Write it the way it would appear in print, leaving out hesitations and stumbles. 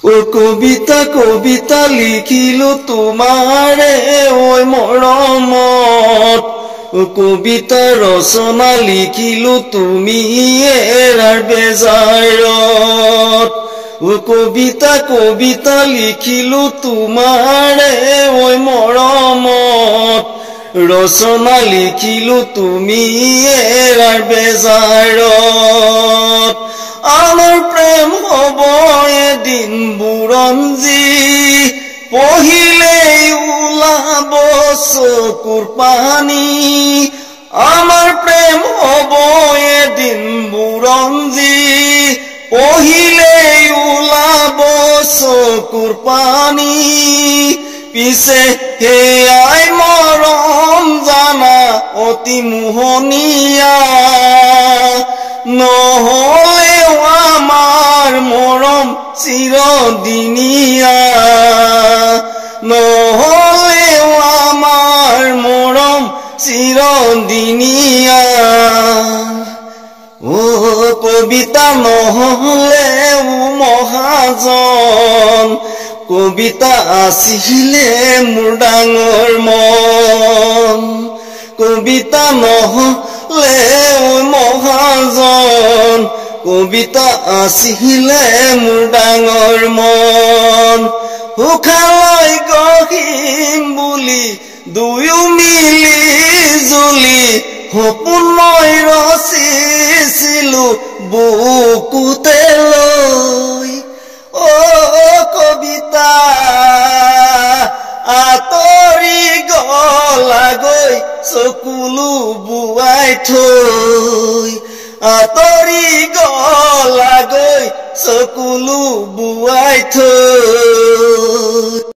ও কবিতা কবিতা লিখিলো তোমাৰে ঐ মৰমত ও কবিতা ৰচনা লিখিলো তুমি এৰাৰ বেজাৰত ও কবিতা কবিতা লিখিলো তোমাৰে ঐ মৰমত ৰচনা লিখিলো তুমি এৰাৰ বেজাৰত আমাৰ প্ৰেম হ'ব এদিন বুৰঞ্জী পঢ়িলেই ওলাব চকুৰ পানী আমাৰ প্ৰেম হ'ব এদিন বুৰঞ্জী পঢ়িলেই ওলাব চকুৰ পানী পিছে হেয়াই মৰম জানা অতি মোহনীয়া নহলেও আমাৰ মৰম চিৰদিনীয়া নহলেও আমাৰ মৰম চিৰদিনীয়া ও কবিতা নহলেও মহাজন কবিতা আছিলে মোৰ ডাঙৰ মন কবিতা নহলেও মহাজন কবিতা আছিলে মোৰ ডাঙৰ মন সুখালৈ গহিম বুলি দুয়ো মিলি জুলি সপোন মই ৰচিছিলো বুকুতে লৈ ও কবিতা আতৰি গলাগৈ চকুলো বুৱাই থৈ আতৰি গলাগৈ চকুলো বুৱাই থৈ